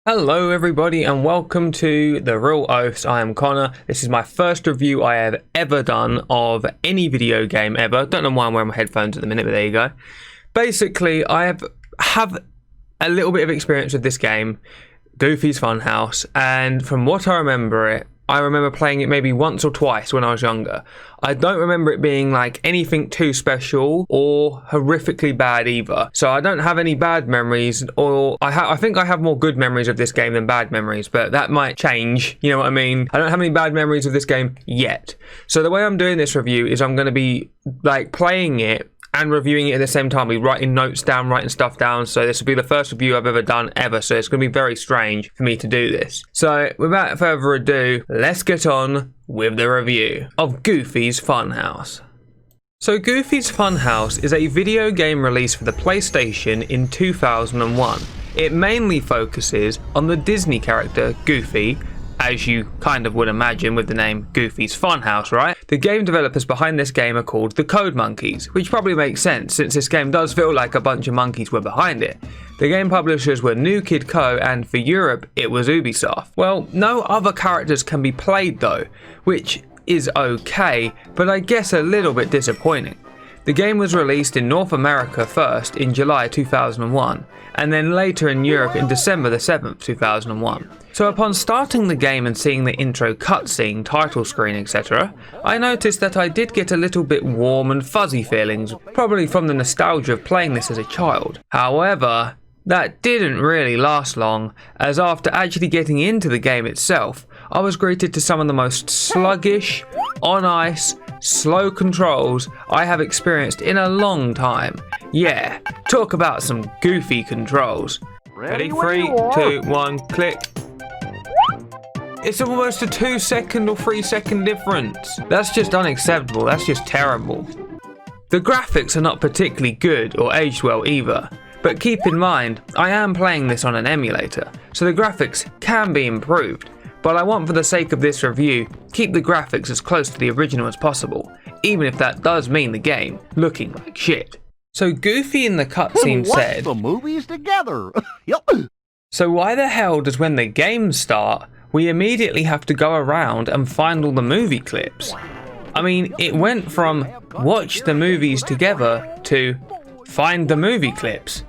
Hello everybody and welcome to The Real OAFs. I am Connor. This is my first review I have ever done of any video game ever. Don't know why I'm wearing my headphones at the minute, but there you go. Basically, I have a little bit of experience with this game, Goofy's Funhouse, and from what I remember I remember playing it maybe once or twice when I was younger. I don't remember it being like anything too special or horrifically bad either. So I don't have any bad memories, or I think I have more good memories of this game than bad memories, but that might change, you know what I mean? I don't have any bad memories of this game yet. So the way I'm doing this review is I'm going to be like playing it and reviewing it at the same time. We're writing notes down, writing stuff down. So this will be the first review I've ever done ever. So it's going to be very strange for me to do this. So without further ado, let's get on with the review of Goofy's Funhouse. So Goofy's Funhouse is a video game released for the PlayStation in 2001. It mainly focuses on the Disney character Goofy, as you kind of would imagine with the name Goofy's Funhouse, right? The game developers behind this game are called the Code Monkeys, which probably makes sense since this game does feel like a bunch of monkeys were behind it. The game publishers were New Kid Co, and for Europe it was Ubisoft. Well, no other characters can be played though, which is okay, but I guess a little bit disappointing. The game was released in North America first in July 2001, and then later in Europe in December the 7th, 2001. So upon starting the game and seeing the intro cutscene, title screen, etc., I noticed that I did get a little bit warm and fuzzy feelings, probably from the nostalgia of playing this as a child. However, that didn't really last long, as after actually getting into the game itself, I was greeted to some of the most sluggish, on ice, slow controls I have experienced in a long time. Yeah, talk about some goofy controls. Ready, 3, 2, 1, click. It's almost a 2-second or 3-second difference. That's just unacceptable, that's just terrible. The graphics are not particularly good or aged well either. But keep in mind, I am playing this on an emulator, so the graphics can be improved. But I want, for the sake of this review, keep the graphics as close to the original as possible, even if that does mean the game looking like shit. So Goofy in the cutscene said, "Watch the movies together." Yep. So why the hell does, when the games start, we immediately have to go around and find all the movie clips? I mean, it went from watch the movies together to find the movie clips.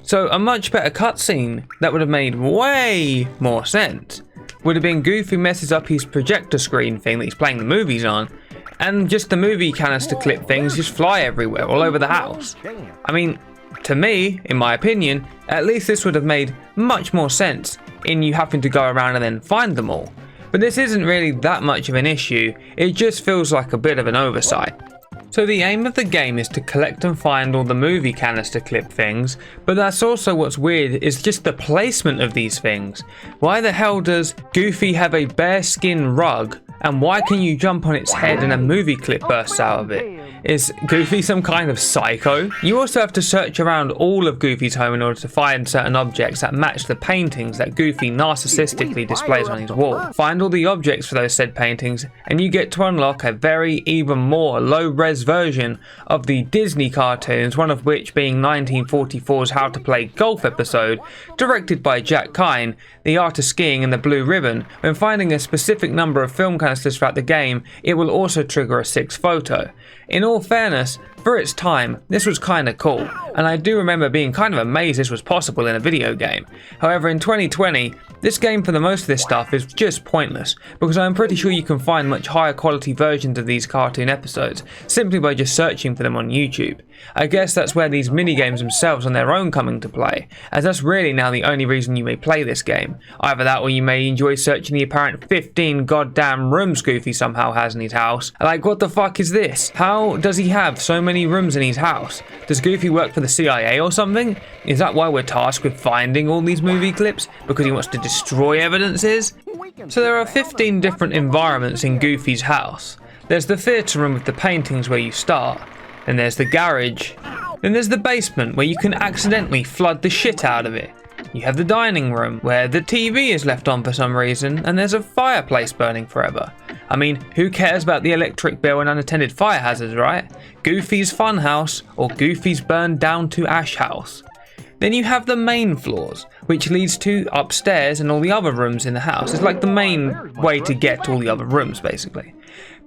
So a much better cutscene that would have made way more sense would have been Goofy messes up his projector screen thing that he's playing the movies on, and just the movie canister clip things just fly everywhere, all over the house. I mean, to me, in my opinion, at least this would have made much more sense in you having to go around and then find them all. But this isn't really that much of an issue, it just feels like a bit of an oversight. So the aim of the game is to collect and find all the movie canister clip things, but that's also what's weird is just the placement of these things. Why the hell does Goofy have a bearskin rug, and why can you jump on its head and a movie clip bursts out of it? Is Goofy some kind of psycho? You also have to search around all of Goofy's home in order to find certain objects that match the paintings that Goofy narcissistically displays on his wall. Find all the objects for those said paintings, and you get to unlock a very even more low-res version of the Disney cartoons, one of which being 1944's How to Play Golf episode, directed by Jack Kine, The Art of Skiing and the Blue Ribbon. When finding a specific number of film canisters throughout the game, it will also trigger a 6th photo. In all fairness, for its time, this was kinda cool, and I do remember being kind of amazed this was possible in a video game. However, in 2020, this game for the most of this stuff is just pointless, because I'm pretty sure you can find much higher quality versions of these cartoon episodes, simply by just searching for them on YouTube. I guess that's where these minigames themselves on their own come into play, as that's really now the only reason you may play this game. Either that or you may enjoy searching the apparent 15 goddamn rooms Goofy somehow has in his house. Like, what the fuck is this? How does he have so many rooms in his house? Does Goofy work for the CIA or something? Is that why we're tasked with finding all these movie clips? Because he wants to destroy evidences? So there are 15 different environments in Goofy's house. There's the theatre room with the paintings where you start. Then there's the garage. Then there's the basement where you can accidentally flood the shit out of it. You have the dining room where the TV is left on for some reason, and there's a fireplace burning forever. I mean, who cares about the electric bill and unattended fire hazards, right? Goofy's Funhouse or Goofy's Burned Down to Ash House. Then you have the main floors, which leads to upstairs and all the other rooms in the house. It's like the main way to get to all the other rooms, basically.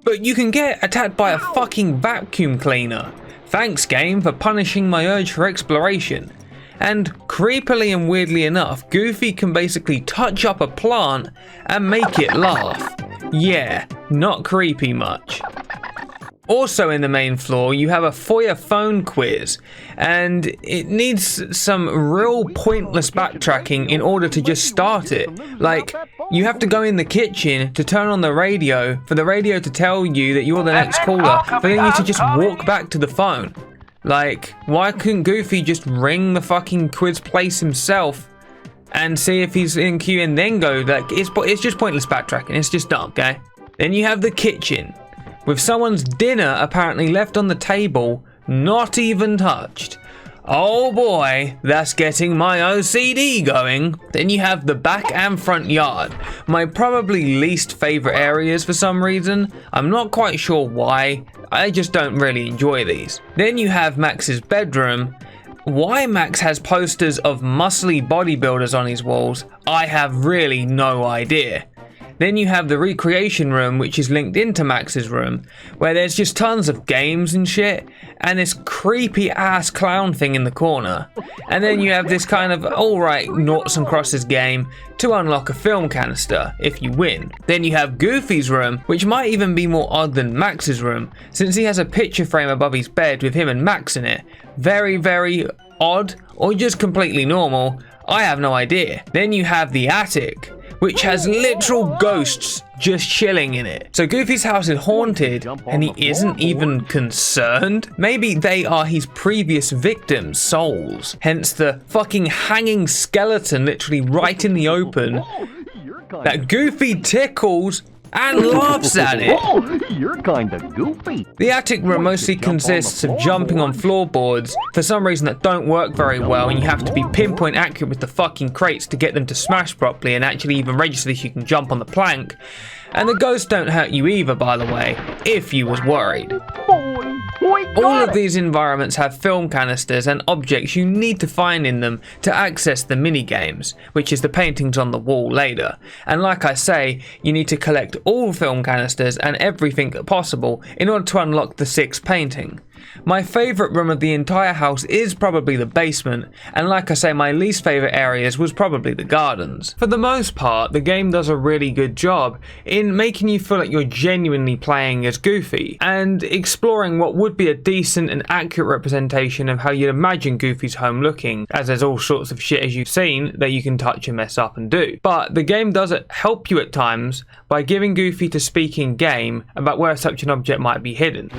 But you can get attacked by a fucking vacuum cleaner. Thanks, game, for punishing my urge for exploration. And creepily and weirdly enough, Goofy can basically touch up a plant and make it laugh. Yeah, not creepy much. Also in the main floor, you have a foyer phone quiz, and it needs some real pointless backtracking in order to just start it. Like, you have to go in the kitchen to turn on the radio, for the radio to tell you that you're the next caller, but then you to just walk back to the phone. Like, why couldn't Goofy just ring the fucking quiz place himself and see if he's in queue and then go? Like, it's just pointless backtracking. It's just dumb, okay? Then you have the kitchen, with someone's dinner apparently left on the table, not even touched. Oh boy, that's getting my OCD going. Then you have the back and front yard, my probably least favorite areas for some reason. I'm not quite sure why, I just don't really enjoy these. Then you have Max's bedroom. Why Max has posters of muscly bodybuilders on his walls, I have really no idea. Then you have the recreation room, which is linked into Max's room, where there's just tons of games and shit, and this creepy ass clown thing in the corner. And then you have this kind of alright noughts and crosses game to unlock a film canister if you win. Then you have Goofy's room, which might even be more odd than Max's room, since he has a picture frame above his bed with him and Max in it. Very, very odd, or just completely normal, I have no idea. Then you have the attic, which has literal ghosts just chilling in it. So Goofy's house is haunted and he isn't even concerned? Maybe they are his previous victims' souls. Hence the fucking hanging skeleton literally right in the open that Goofy tickles and laughs at it. You're kind of goofy. The attic room mostly consists of jumping on floorboards for some reason that don't work very well, and you have to be pinpoint accurate with the fucking crates to get them to smash properly and actually even register that you can jump on the plank. And the ghosts don't hurt you either, by the way, if you was worried. All of these environments have film canisters and objects you need to find in them to access the mini-games, which is the paintings on the wall later. And like I say, you need to collect all film canisters and everything possible in order to unlock the 6th painting. My favourite room of the entire house is probably the basement, and like I say, my least favourite areas was probably the gardens. For the most part, the game does a really good job in making you feel like you're genuinely playing as Goofy, and exploring what would be a decent and accurate representation of how you'd imagine Goofy's home looking, as there's all sorts of shit, as you've seen, that you can touch and mess up and do. But the game does help you at times by giving Goofy to speak in game about where such an object might be hidden.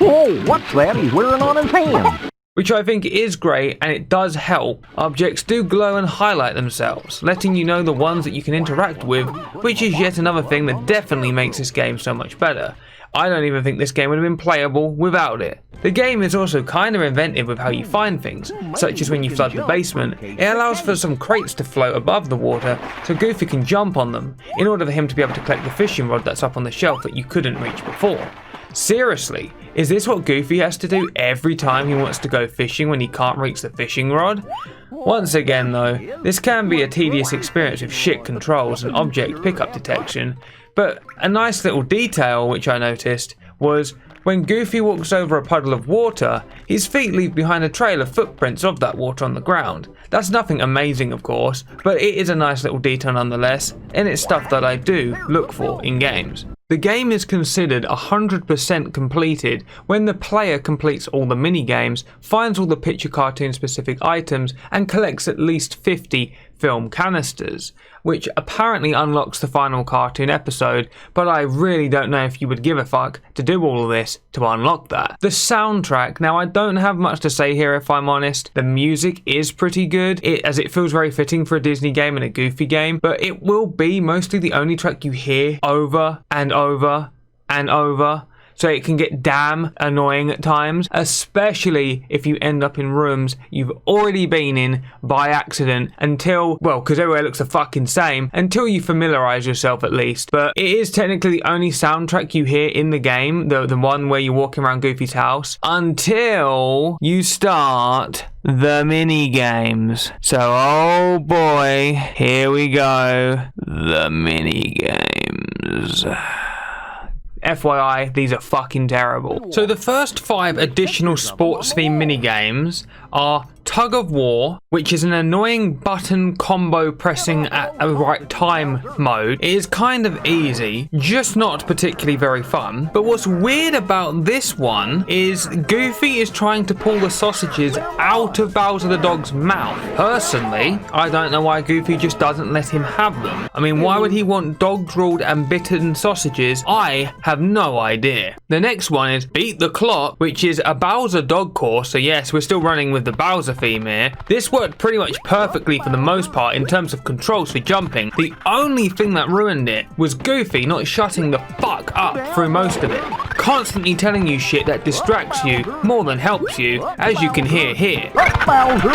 Oh, what's that he's wearing on his hand? Which I think is great, and it does help. Objects do glow and highlight themselves, letting you know the ones that you can interact with, which is yet another thing that definitely makes this game so much better. I don't even think this game would have been playable without it. The game is also kind of inventive with how you find things, such as when you flood the basement, it allows for some crates to float above the water so Goofy can jump on them, in order for him to be able to collect the fishing rod that's up on the shelf that you couldn't reach before. Seriously, is this what Goofy has to do every time he wants to go fishing when he can't reach the fishing rod? Once again though, this can be a tedious experience with shit controls and object pickup detection, but a nice little detail which I noticed was when Goofy walks over a puddle of water, his feet leave behind a trail of footprints of that water on the ground. That's nothing amazing of course, but it is a nice little detail nonetheless, and it's stuff that I do look for in games. The game is considered 100% completed when the player completes all the mini-games, finds all the picture cartoon specific items, and collects at least 50 film canisters, which apparently unlocks the final cartoon episode, but I really don't know if you would give a fuck to do all of this to unlock that. The soundtrack, now I don't have much to say here if I'm honest. The music is pretty good, as it feels very fitting for a Disney game and a Goofy game, but it will be mostly the only track you hear over and over and over. so it can get damn annoying at times, especially if you end up in rooms you've already been in by accident because everywhere looks the fucking same, until you familiarize yourself at least. But it is technically the only soundtrack you hear in the game, the one where you're walking around Goofy's house, until you start the mini games. So, oh boy, here we go. The mini games. FYI, these are fucking terrible. So the first 5 additional sports themed minigames are Tug of War, which is an annoying button combo pressing at a right time mode. It is kind of easy, just not particularly very fun. But what's weird about this one is Goofy is trying to pull the sausages out of Bowser the Dog's mouth. Personally, I don't know why Goofy just doesn't let him have them. I mean, why would he want dog-drooled and bitten sausages? I have no idea. The next one is Beat the Clock, which is a Bowser Dog course. So yes, we're still running with the Bowser theme here. This worked pretty much perfectly for the most part in terms of controls for jumping. The only thing that ruined it was Goofy not shutting the fuck up through most of it. Constantly telling you shit that distracts you more than helps you, as you can hear here. Bowser!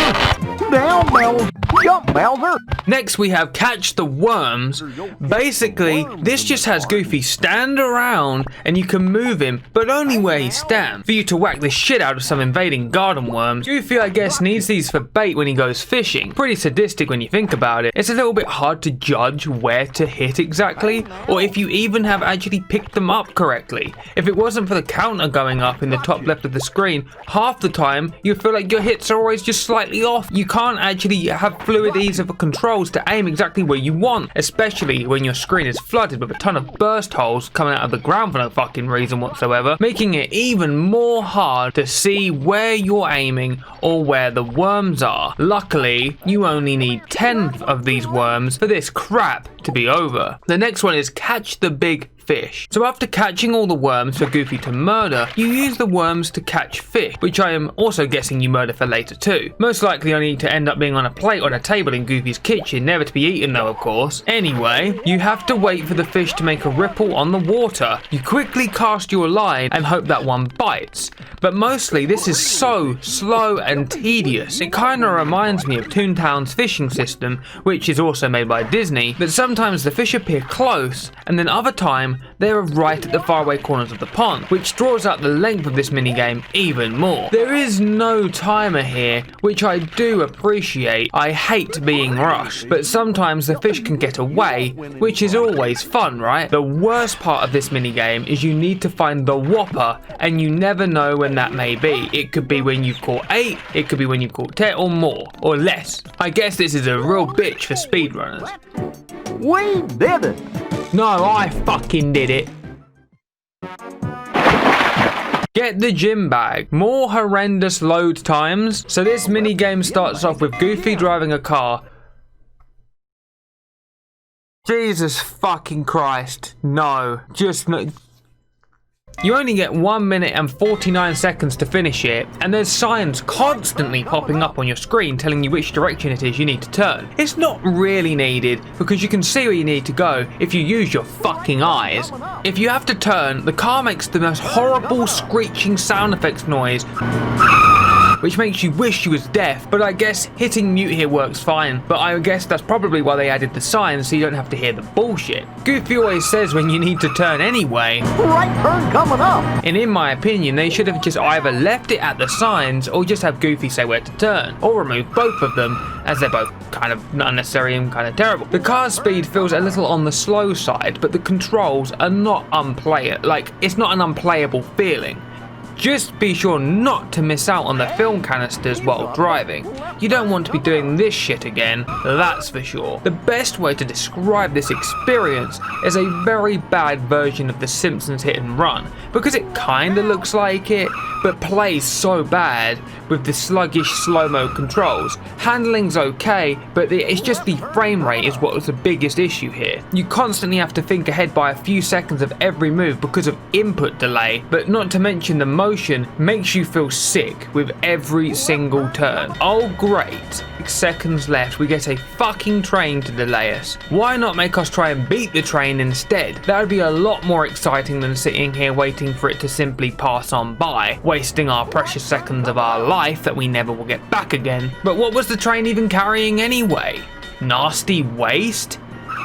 Down, Bowser! Jump, Bowser! Next we have Catch the Worms. Basically, this just has Goofy stand around and you can move him, but only where he stands, for you to whack the shit out of some invading garden worms. Goofy, I guess, needs these for bait when he goes fishing. Pretty sadistic when you think about it. It's a little bit hard to judge where to hit exactly, or if you even have actually picked them up correctly. If it wasn't for the counter going up in the top left of the screen, half the time you feel like your hits are always just slightly off. You can't actually have fluid ease of the controls to aim exactly where you want, especially when your screen is flooded with a ton of burst holes coming out of the ground for no fucking reason whatsoever, making it even more hard to see where you're aiming or where the worms are. Luckily, you only need 10 of these worms for this crap to be over. The next one is Catch the Big Fish. So after catching all the worms for Goofy to murder, you use the worms to catch fish, which I am also guessing you murder for later too. Most likely only to end up being on a plate on a table in Goofy's kitchen, never to be eaten though, of course. Anyway, you have to wait for the fish to make a ripple on the water. You quickly cast your line and hope that one bites. But mostly this is so slow and tedious. It kinda reminds me of Toontown's fishing system, which is also made by Disney, but sometimes the fish appear close and then other time they are right at the faraway corners of the pond, which draws out the length of this minigame even more. There is no timer here, which I do appreciate. I hate being rushed, but sometimes the fish can get away, which is always fun, right? The worst part of this minigame is you need to find the Whopper, and you never know when that may be. It could be when you've caught 8, it could be when you've caught 10 or more, or less. I guess this is a real bitch for speedrunners. We did it! No, I fucking did it. Get the gym bag. More horrendous load times. So this mini game starts off with Goofy driving a car. Jesus fucking Christ. No. Just no. You only get 1 minute and 49 seconds to finish it, and there's signs constantly popping up on your screen telling you which direction it is you need to turn. It's not really needed, because you can see where you need to go if you use your fucking eyes. If you have to turn, the car makes the most horrible screeching sound effects noise, which makes you wish you was deaf, but I guess hitting mute here works fine. But I guess that's probably why they added the signs so you don't have to hear the bullshit. Goofy always says when you need to turn anyway. Right turn coming up! And in my opinion, they should have just either left it at the signs or just have Goofy say where to turn, or remove both of them, as they're both kind of unnecessary and kind of terrible. The car's speed feels a little on the slow side, but the controls are not unplayable. Like, it's not an unplayable feeling. Just be sure not to miss out on the film canisters while driving. You don't want to be doing this shit again, that's for sure. The best way to describe this experience is a very bad version of The Simpsons Hit and Run, because it kinda looks like it, but plays so bad with the sluggish slow-mo controls. Handling's okay, but it's just the frame rate is what was the biggest issue here. You constantly have to think ahead by a few seconds of every move because of input delay, but not to mention the motion makes you feel sick with every single turn. Oh great, 6 seconds left, we get a fucking train to delay us. Why not make us try and beat the train instead? That would be a lot more exciting than sitting here waiting for it to simply pass on by, wasting our precious seconds of our life that we never will get back again. But what was the train even carrying anyway? Nasty waste?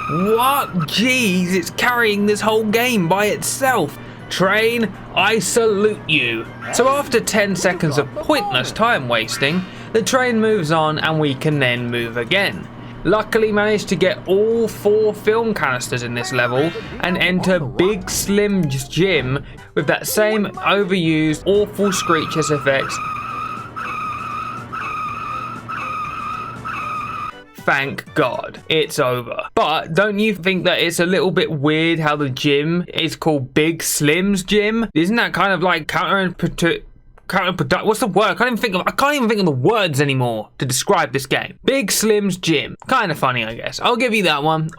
What? Jeez, it's carrying this whole game by itself. Train, I salute you. So after 10 seconds of pointless time wasting, the train moves on and we can then move again. Luckily managed to get all 4 film canisters in this level and enter Big Slim's gym with that same overused awful screeches effects. Thank God, it's over. But don't you think that it's a little bit weird how the gym is called Big Slim's gym? Isn't that kind of like counterproductive? What's the word? I can't even think of the words anymore to describe this game. Big Slim's gym. Kind of funny, I guess. I'll give you that one.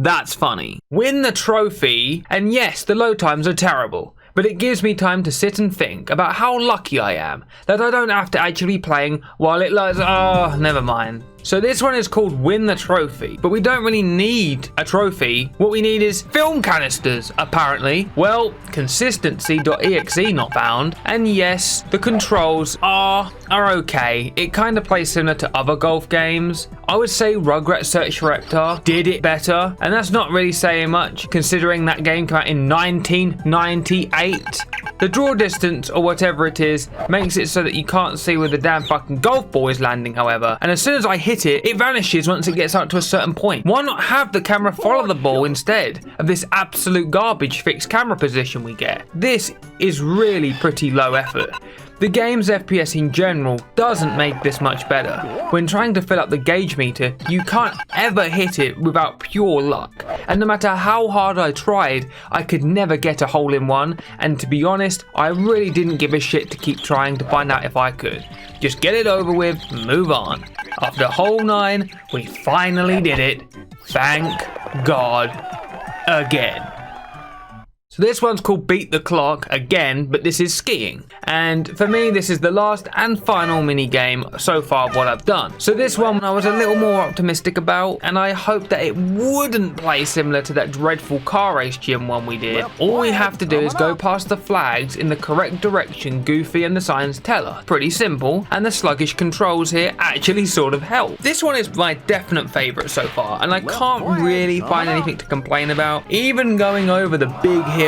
That's funny. Win the trophy, and yes, the load times are terrible. But it gives me time to sit and think about how lucky I am that I don't have to actually be playing while it loads. Oh, never mind. So this one is called Win the Trophy, but we don't really need a trophy. What we need is film canisters, apparently. Well, consistency.exe not found. And yes, the controls are okay. It kind of plays similar to other golf games. I would say Rugrats Search for Reptar did it better, and that's not really saying much considering that game came out in 1998. The draw distance, or whatever it is, makes it so that you can't see where the damn fucking golf ball is landing, however. And as soon as I hit it, it vanishes once it gets up to a certain point. Why not have the camera follow the ball instead of this absolute garbage fixed camera position we get? This is really pretty low effort. The game's FPS in general doesn't make this much better. When trying to fill up the gauge meter, you can't ever hit it without pure luck. And no matter how hard I tried, I could never get a hole in one. And to be honest, I really didn't give a shit to keep trying to find out if I could. Just get it over with, move on. After hole 9, we finally did it. Thank God. Again. So this one's called Beat the Clock again, but this is skiing. And for me, this is the last and final mini game so far of what I've done. So this one I was a little more optimistic about, and I hope that it wouldn't play similar to that dreadful car race gym one we did. All we have to do is go past the flags in the correct direction Goofy and the signs tell us. Pretty simple, and the sluggish controls here actually sort of help. This one is my definite favourite so far, and I can't really find anything to complain about. Even going over the big hills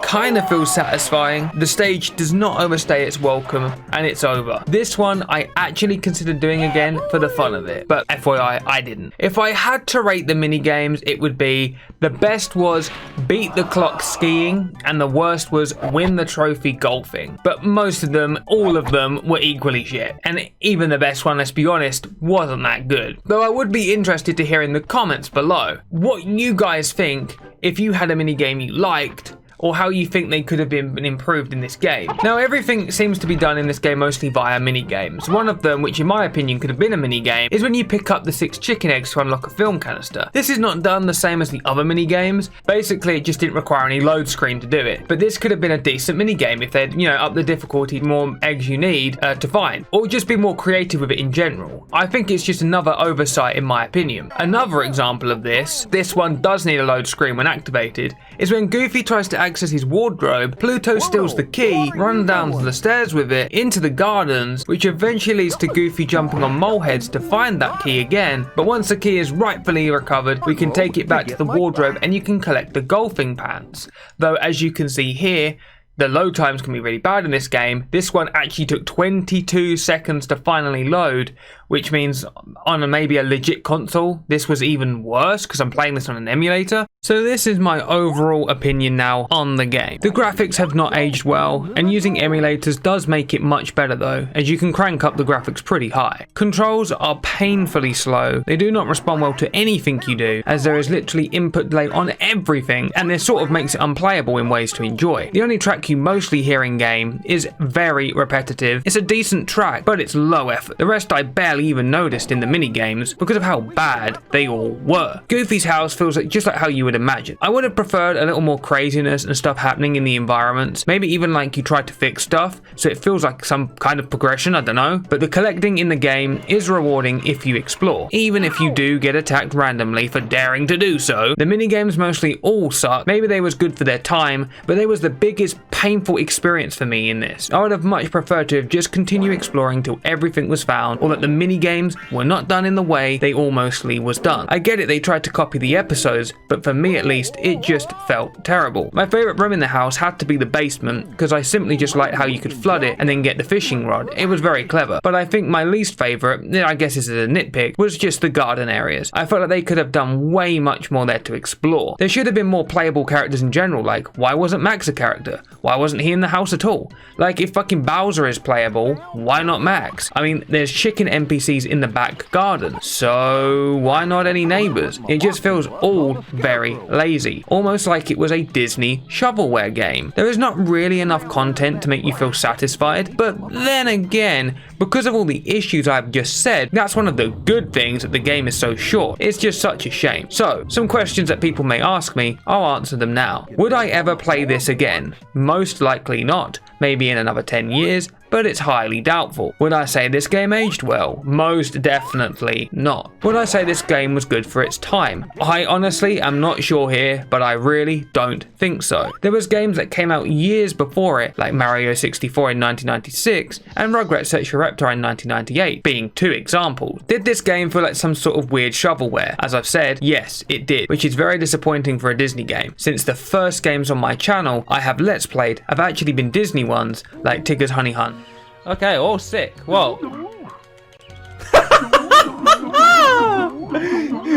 kind of feels satisfying. The stage does not overstay its welcome, and it's over. This one I actually considered doing again for the fun of it, but FYI, I didn't. If I had to rate the mini games, it would be the best was Beat the Clock skiing, and the worst was Win the Trophy golfing. But most of them, all of them, were equally shit. And even the best one, let's be honest, wasn't that good. Though I would be interested to hear in the comments below what you guys think if you had a mini game you liked, or how you think they could have been improved in this game. Now, everything seems to be done in this game mostly via mini-games. One of them, which in my opinion could have been a mini-game, is when you pick up the 6 chicken eggs to unlock a film canister. This is not done the same as the other mini-games. Basically, it just didn't require any load screen to do it. But this could have been a decent mini-game if they'd, up the difficulty, more eggs you need to find. Or just be more creative with it in general. I think it's just another oversight in my opinion. Another example of this one does need a load screen when activated, is when Goofy tries to access his wardrobe, Pluto steals the key, runs down the stairs with it, into the gardens, which eventually leads to Goofy jumping on mole heads to find that key again. But once the key is rightfully recovered, we can take it back to the wardrobe and you can collect the golfing pants. Though as you can see here, the load times can be really bad in this game. This one actually took 22 seconds to finally load, which means on maybe a legit console, this was even worse because I'm playing this on an emulator. So this is my overall opinion now on the game. The graphics have not aged well, and using emulators does make it much better though, as you can crank up the graphics pretty high. Controls are painfully slow. They do not respond well to anything you do, as there is literally input delay on everything, and this sort of makes it unplayable in ways to enjoy. The only track you mostly hear in game is very repetitive. It's a decent track, but it's low effort. The rest I barely barely even noticed in the mini games because of how bad they all were. Goofy's house feels like just like how you would imagine. I would have preferred a little more craziness and stuff happening in the environments, maybe even like you tried to fix stuff so it feels like some kind of progression, I don't know. But the collecting in the game is rewarding if you explore, even if you do get attacked randomly for daring to do so. The mini games mostly all suck. Maybe they was good for their time, but they was the biggest painful experience for me in this. I would have much preferred to have just continued exploring till everything was found, or that the mini games were not done in the way they all mostly was done. I get it, they tried to copy the episodes, but for me at least, it just felt terrible. My favorite room in the house had to be the basement, because I simply just liked how you could flood it and then get the fishing rod. It was very clever. But I think my least favorite, I guess this is a nitpick, was just the garden areas. I felt like they could have done way much more there to explore. There should have been more playable characters in general, like why wasn't Max a character? Why wasn't he in the house at all? Like if fucking Bowser is playable, why not Max? I mean, there's chicken NPCs in the back garden, so why not any neighbors? It just feels all very lazy, almost like it was a Disney shovelware game. There is not really enough content to make you feel satisfied, but then again, because of all the issues I've just said, that's one of the good things that the game is so short. It's just such a shame. So, some questions that people may ask me, I'll answer them now. Would I ever play this again? Most likely not. Maybe in another 10 years, but it's highly doubtful. Would I say this game aged well? Most definitely not. Would I say this game was good for its time? I honestly am not sure here, but I really don't think so. There was games that came out years before it, like Mario 64 in 1996 and Rugrats Search for Reptar in 1998, being two examples. Did this game feel like some sort of weird shovelware? As I've said, yes, it did, which is very disappointing for a Disney game. Since the first games on my channel I have Let's Played have actually been Disney ones, like Tigger's Honey Hunt. Okay, all sick. Whoa.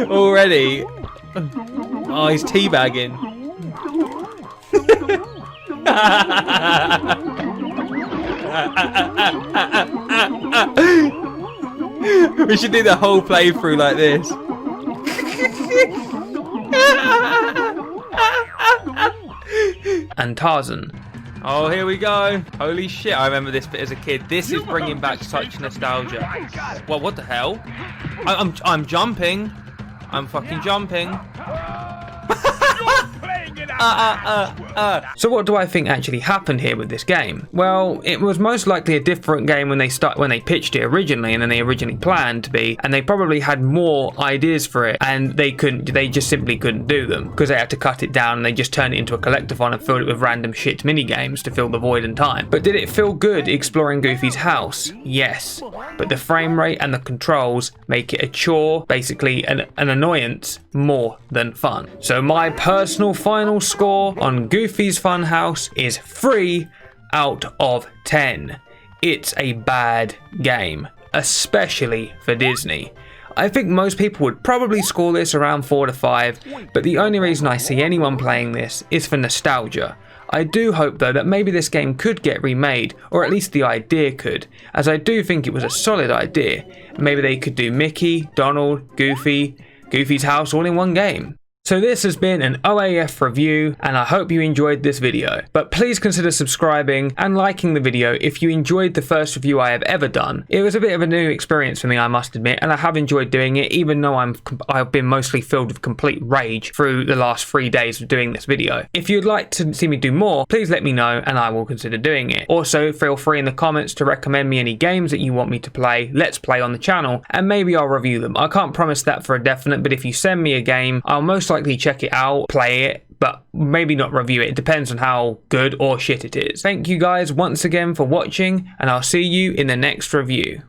Already. Oh, he's teabagging. We should do the whole playthrough like this. And Tarzan. Oh, here we go. Holy shit, I remember this bit as a kid. This is bringing back such nostalgia. Well, what the hell? I'm jumping. I'm fucking jumping. So what do I think actually happened here with this game? Well, it was most likely a different game when they pitched it originally and then they originally planned to be, and they probably had more ideas for it and they just simply couldn't do them because they had to cut it down and they just turned it into a collectathon and filled it with random shit mini games to fill the void in time. But did it feel good exploring Goofy's house? Yes, but the frame rate and the controls make it a chore, basically an annoyance more than fun. So my personal final score on Goofy's Funhouse is 3 out of 10. It's a bad game, especially for Disney. I think most people would probably score this around 4 to 5, but the only reason I see anyone playing this is for nostalgia. I do hope though that maybe this game could get remade, or at least the idea could, as I do think it was a solid idea. Maybe they could do Mickey, Donald, Goofy's house all in one game. So this has been an OAF review and I hope you enjoyed this video. But please consider subscribing and liking the video if you enjoyed the first review I have ever done. It was a bit of a new experience for me, I must admit, and I have enjoyed doing it even though I've been mostly filled with complete rage through the last 3 days of doing this video. If you'd like to see me do more, please let me know and I will consider doing it. Also, feel free in the comments to recommend me any games that you want me to let's play on the channel, and maybe I'll review them. I can't promise that for a definite, but if you send me a game, I'll most likely check it out, play it, but maybe not review it. It depends on how good or shit it is. Thank you guys once again for watching, and I'll see you in the next review.